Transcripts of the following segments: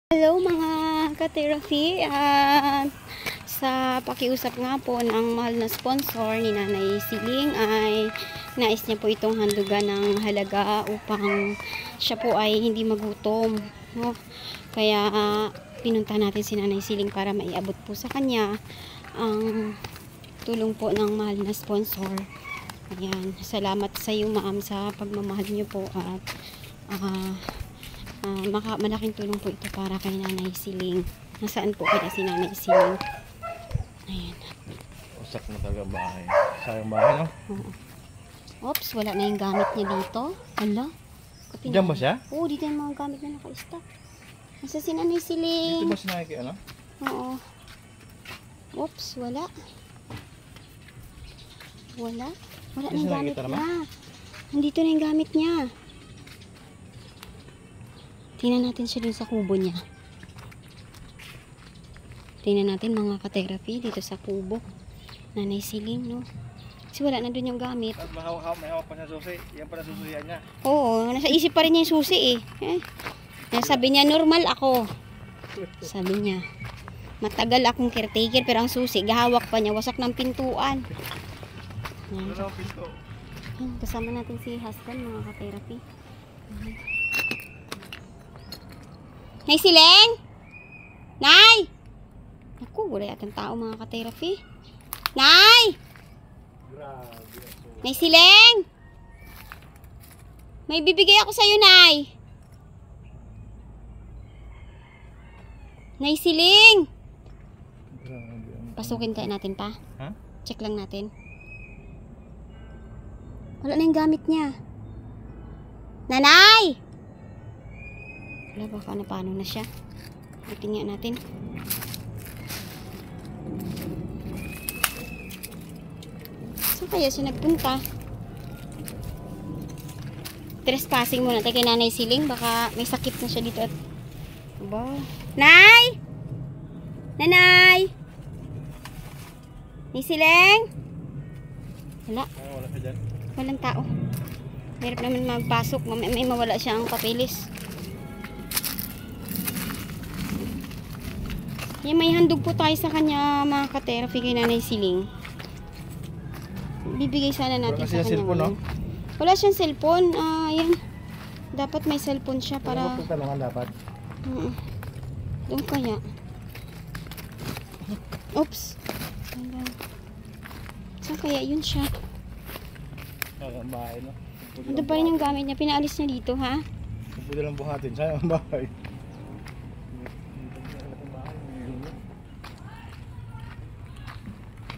Hello mga ka-therapy, sa pakiusap nga po ng mahal na sponsor ni Nanay Siling ay nais niya po itong handugan ng halaga upang siya po ay hindi magutom, no? Kaya pinunta natin si Nanay Siling para maiabot po sa kanya ang tulong po ng mahal na sponsor. Ayan, salamat sa iyo ma'am sa pagmamahal niyo po at malaking tulong po ito para kay Nanay Siling. Nasaan po kaya si Nanay Siling? Ayan. Usak na talaga bahay. Sayang bahay, no? Oo. Oops, wala na yung gamit niya dito. Ala. Diyan ba siya? Oo, dito yung mga gamit na naka-stack. Nasa si Nanay Siling? Dito ba sinakay ano? Oo. Oops, wala. Wala. Wala na yung gamit niya. Nandito na yung gamit niya. Tingnan natin siya dun sa kubo niya. Tingnan natin mga ka-therapy dito sa kubo. Nanay Siling, no? Kasi wala na dun yung gamit. At may hawak pa sa susi. Yan pa na susuyan niya. Oo, nasa isip pa rin niya yung susi Sabi niya, normal ako. Sabi niya, matagal akong caretaker pero ang susi, gahawak pa niya, wasak ng pintuan. Yan. Kasama natin si husband mga ka-therapy. Nay Siling! Nay! Naku, wala yatang tao mga ka-therapy. Nay! Nay Siling! May bibigay ako sa'yo, Nay. Nay Siling! Pasukin tayo natin pa. Ha? Check lang natin. Wala na yung gamit niya. Nanay! Wala, baka paano na siya. Tingnan natin. Saan kaya siya nagpunta? Trespassing muna tayo kay Nanay Siling. Baka may sakit na siya dito at... Aba. Nay! Nanay! Nay Siling! Wala. Wala siya dyan. Walang tao. Hirap naman magpasok. May mawala siya ang papeles. Yan, may handog po tayo sa kanya mga ka-therapy kay Nanay Siling. Bibigay sana natin sa kanya. Cellphone, no? Wala siyang cellphone. Yan. Dapat may cellphone siya para... Ano tanongan dapat? Doon kaya. Oops. Saan kaya yun siya? Sayang bahay, no? Ano pa rin yung gamit niya? Pinaalis niya dito, ha? Pwede lang buhatin. Sayang bahay.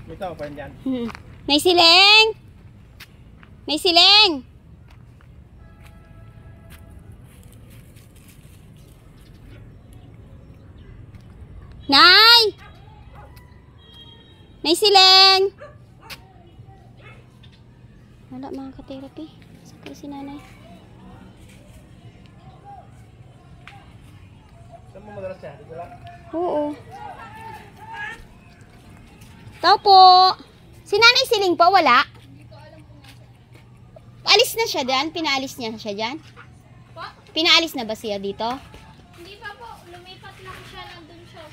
May tao pa rin dyan. Nay Siling! Nay Siling! Nay! Nay Siling! Wala mga ka-therapy. Sakay si nanay. Saan mo madalas siya? Dito lang? Oo. Tao po. Si Nanay Siling po, wala? Alis na siya dyan? Pinaalis niya siya dyan? Pinaalis na ba siya dito? Hindi pa po, lumipat lang siya, nandun siya.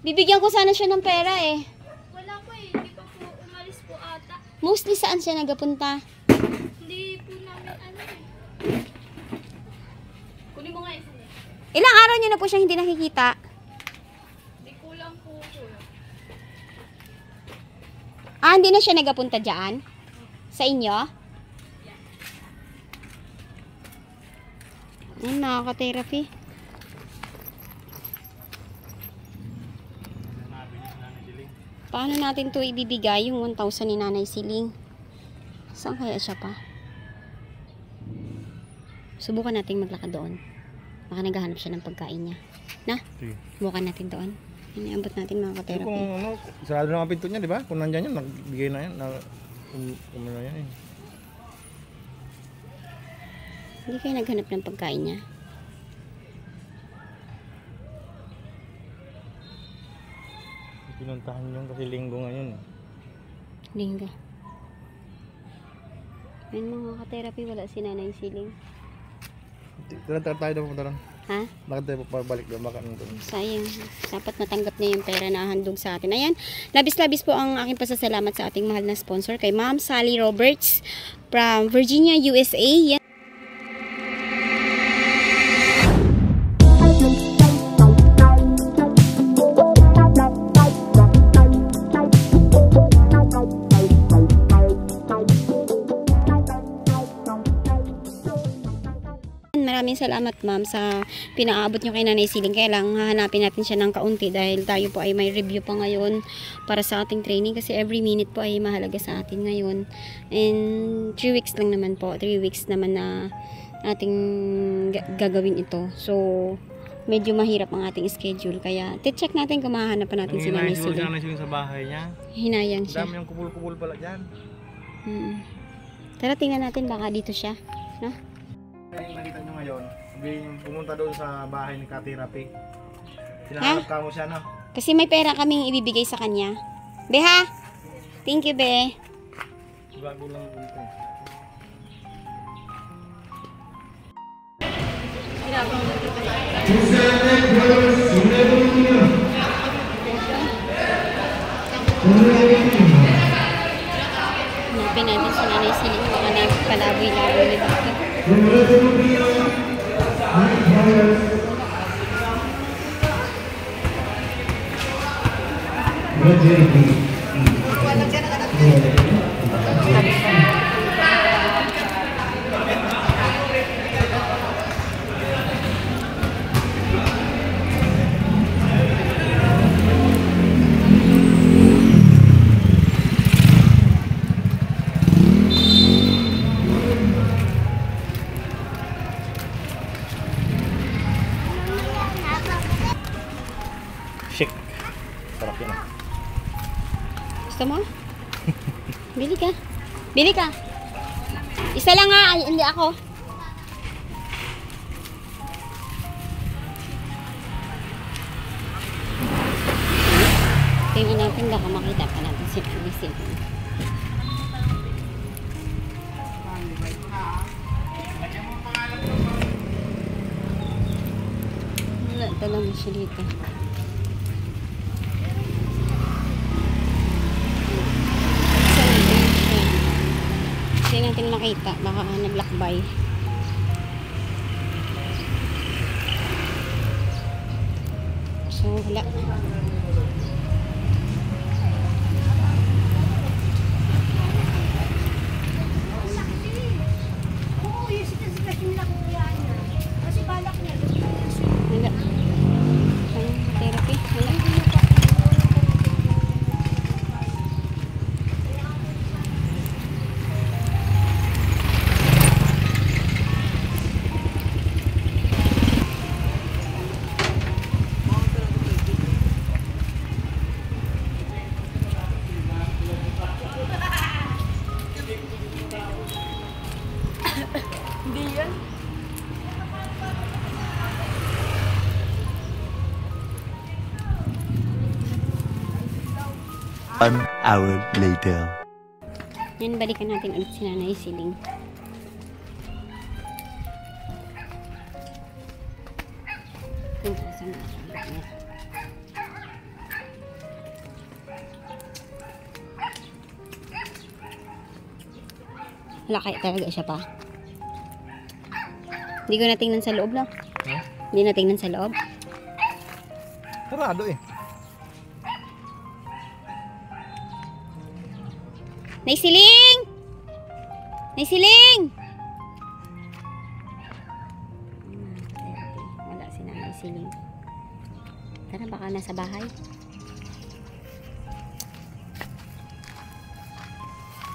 Bibigyan ko sana siya ng pera eh. Wala po hindi pa po umalis po ata. Mostly saan siya nagapunta? Hindi po namin Kunin mo nga isa niya. Ilang araw niyo na po siya hindi nakikita? Hindi kulang po po. Hindi na siya nagapunta dyan? Sa inyo? Ayun mga ka-therapy. Paano natin to ibibigay yung 1,000 ni Nanay Siling? Saan kaya siya pa? Subukan natin maglakad doon. Baka naghahanap siya ng pagkain niya. Na? Sige. Subukan natin doon. Iniambot natin mga ka-therapy. Kung ano, sarado lang ang pinto niya, di ba? Kung nandyan yan, nagbigay na yan. Kung na yan eh. Hindi kayo naghanap ng pagkain niya. Pinuntahan yung kasi linggo ngayon. Linggo. Ayun mga ka-therapy, wala si Nanay Siling. Tara tayo daw punta ron. Ha? Bakit tayo pabalik doon? Baka nandun. Sayang. Dapat matanggap niya yung pera na handog sa atin. Ayan, labis-labis po ang aking pasasalamat sa ating mahal na sponsor kay Ma'am Sally Roberts from Virginia, USA. Yan. Maraming salamat ma'am sa pinaabot nyo kay Nanay Siling. Kaya lang hahanapin natin siya ng kaunti dahil tayo po ay may review pa ngayon para sa ating training kasi every minute po ay mahalaga sa atin ngayon. And 3 weeks lang naman po. 3 weeks naman na ating gagawin ito. So medyo mahirap ang ating schedule. Kaya check natin kung mahanap pa natin si Nanay Siling. Hinayang siguro sa bahay niya. Hinayang siya. Dami yung kupul-kupul pala dyan. Tara tingnan natin baka dito siya. No? Yung nakita nyo ngayon, pumunta doon sa bahay ni Ka-therapy. Hinahanap ka mo siya, no? Kasi may pera kaming ibibigay sa kanya. Be ha? Thank you, be. Bago lang dito. Hanapin natin sa Nanay Siling. Baka na palaboy-laboy na dito. Shake. Sarap yun, ah. Gusto mo? Bili ka. Bili ka. Isa lang nga. Ay, hindi ako. Tingnan natin baka makita pa natin si Nanay Siling. Wala talaga siya dito. Hindi natin makita, baka naglakbay. So wala. Wala. Ang therapy, wala. Hindi yan. An hour later. Yan, balikan natin ulit si Nanay Siling. Wala kaya talaga siya pa. Hindi ko natingnan sa loob lang. Huh? Hindi natingnan sa loob. Sarado eh. Nay Siling! Nay Siling! Wala si Nanay Siling. Tara, baka nasa bahay.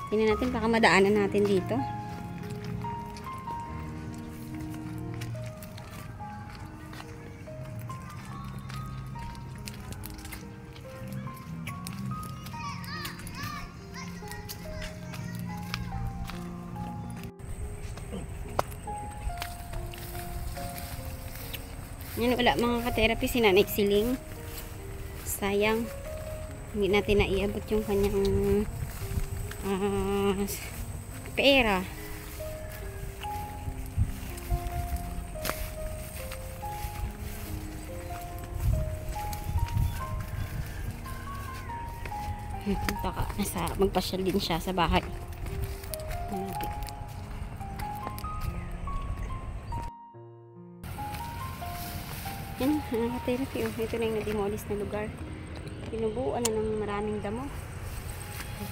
Tingnan natin, baka madaanan natin dito. Yan, wala mga ka-therapy si Nanay Siling. Sayang. Hindi natin naiabot yung kanyang pera. Baka magpasyal din siya sa bahay. Yan, therapy. Oh. Ito na yung na-demolish na lugar. Pinubuan na ng maraming damo.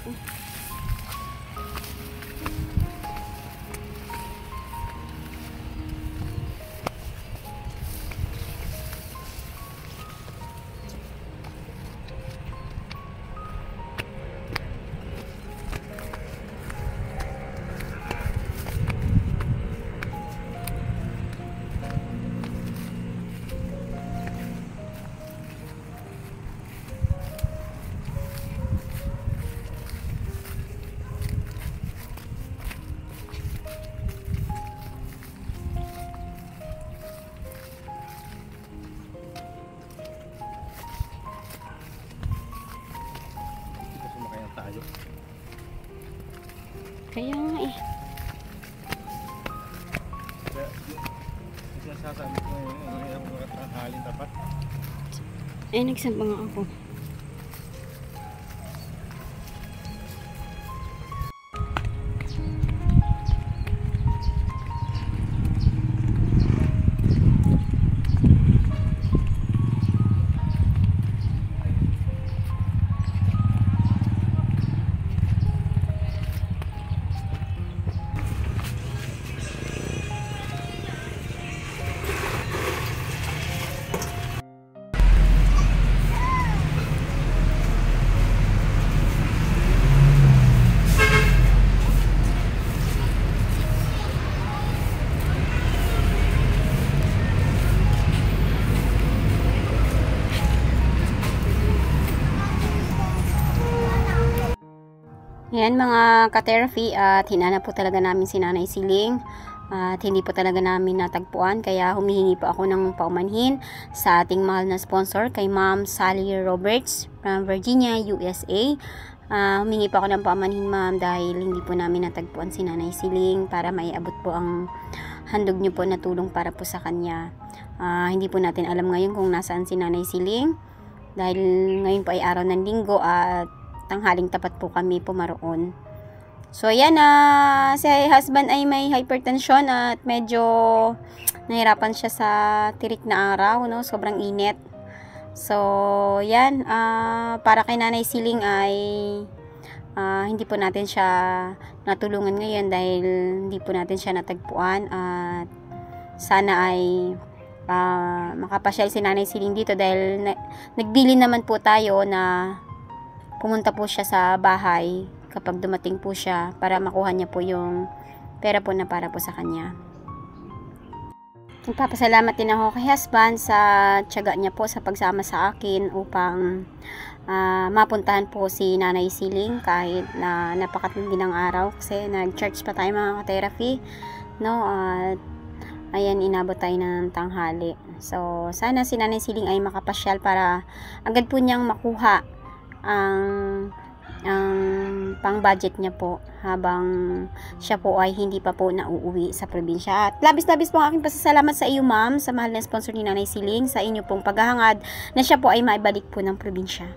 Okay. Tayo. Kaya nga eh. Kaya, sinasasabi ko ngayon, ang halin tapat. Ay, nagsamba nga ako. Ayan mga ka-therapy, at hinanap po talaga namin si Nanay Siling at hindi po talaga namin natagpuan, kaya humihingi po ako ng paumanhin sa ating mahal na sponsor kay Ma'am Sally Roberts from Virginia, USA. Humingi po ako ng paumanhin, ma'am, dahil hindi po namin natagpuan si Nanay Siling para maiabot po ang handog niyo po na tulong para po sa kanya. Hindi po natin alam ngayon kung nasaan si Nanay Siling dahil ngayon po ay araw ng linggo at tanghaling tapat po kami pumaroon. So ayan, si husband ay may hypertension at medyo nahirapan siya sa tirik na araw, no? Sobrang init. So yan, para kay Nanay Siling ay hindi po natin siya natulungan ngayon dahil hindi po natin siya natagpuan, at sana ay makapasyal si Nanay Siling dito dahil nagbilin naman po tayo na pumunta po siya sa bahay kapag dumating po siya para makuha niya po yung pera po na para po sa kanya. Nagpapasalamat din ako kay husband sa tiyaga niya po sa pagsama sa akin upang mapuntahan po si Nanay Siling kahit na napakatindi ng araw kasi nag-church pa tayo mga ka-therapy, no? At ayan, inabot tayo ng tanghali. So sana si Nanay Siling ay makapasyal para agad po niyang makuha ang pang budget niya po habang siya po ay hindi pa po nauuwi sa probinsya. At labis-labis po ang aking pasasalamat sa iyo, ma'am, sa mahal na sponsor ni Nanay Siling, sa inyo pong paghahangad na siya po ay maibalik po ng probinsya.